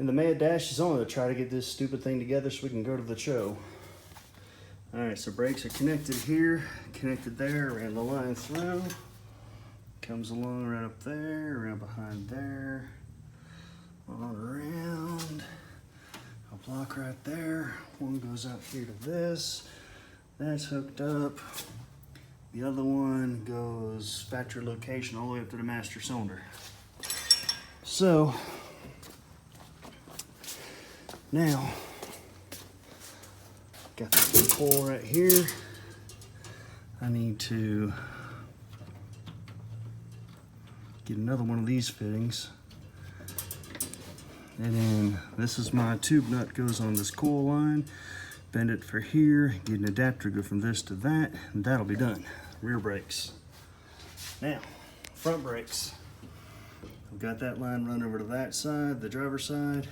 And the mad dash is on to try to get this stupid thing together so we can go to the show. All right, so brakes are connected here, connected there, ran the line through. Comes along right up there, around behind there, on around. A block right there. One goes out here to this. That's hooked up. The other one goes factory location all the way up to the master cylinder. So, now, got the coil right here. I need to get another one of these fittings. And then this is my tube nut, goes on this coil line. Bend it for here, get an adapter, go from this to that, and that'll be done. Rear brakes. Now, front brakes. I've got that line run over to that side, the driver's side.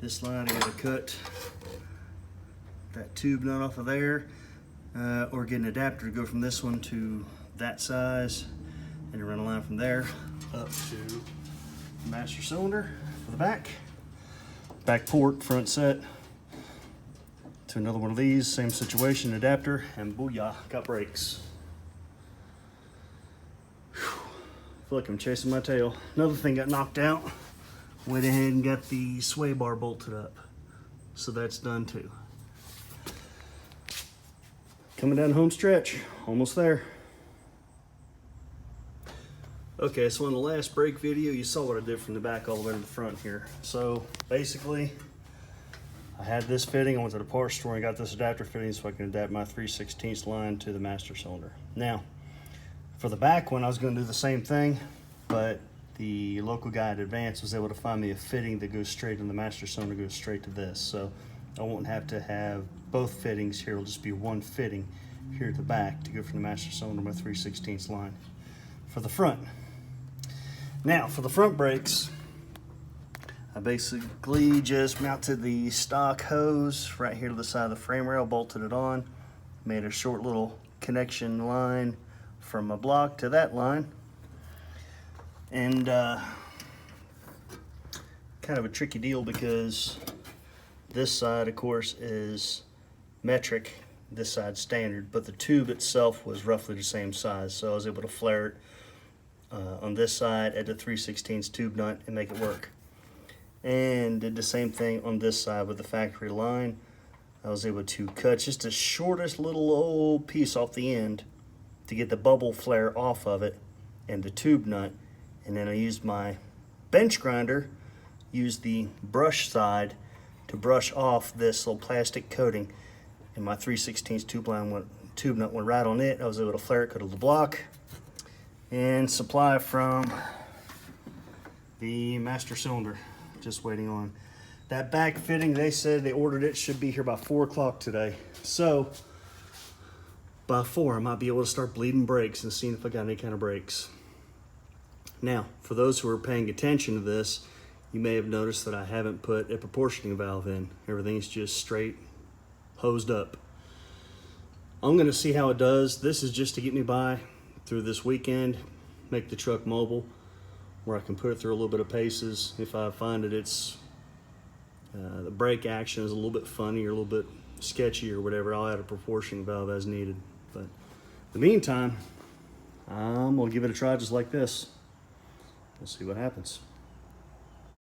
This line I gotta cut that tube nut off of there, or get an adapter to go from this one to that size, and run a line from there up to the master cylinder for the back. Back port, front set, to another one of these, same situation, adapter, and booyah, got brakes. Whew. I feel like I'm chasing my tail. Another thing got knocked out. Went ahead and got the sway bar bolted up. So that's done too. Coming down the home stretch, almost there. Okay, so in the last brake video, you saw what I did from the back all the way to the front here. So basically, I had this fitting. I went to the parts store and got this adapter fitting so I can adapt my 3/16 line to the master cylinder. Now, for the back one, I was going to do the same thing, but the local guy at Advance was able to find me a fitting that goes straight in the master cylinder, goes straight to this. So I won't have to have both fittings here. It'll just be one fitting here at the back to go from the master cylinder to my 3/16 line. For the front. Now, for the front brakes, I basically just mounted the stock hose right here to the side of the frame rail, bolted it on, made a short little connection line from my block to that line. And kind of a tricky deal because this side, of course, is metric, this side standard, but the tube itself was roughly the same size, so I was able to flare it on this side at the 3/16 tube nut and make it work. And did the same thing on this side with the factory line. I was able to cut just the shortest little old piece off the end to get the bubble flare off of it and the tube nut. And then I used my bench grinder, used the brush side to brush off this little plastic coating. And my 3/16 tube nut went right on it. I was able to flare it, cut to the block, and supply from the master cylinder. Just waiting on that back fitting. They said they ordered it, should be here by 4 o'clock today. So by 4, I might be able to start bleeding brakes and seeing if I got any kind of brakes. Now, for those who are paying attention to this, you may have noticed that I haven't put a proportioning valve in. Everything's just straight hosed up. I'm gonna see how it does. This is just to get me by through this weekend, make the truck mobile, where I can put it through a little bit of paces. If I find that it's the brake action is a little bit funny or a little bit sketchy or whatever, I'll add a proportioning valve as needed. But in the meantime, I'm gonna give it a try just like this. We'll see what happens.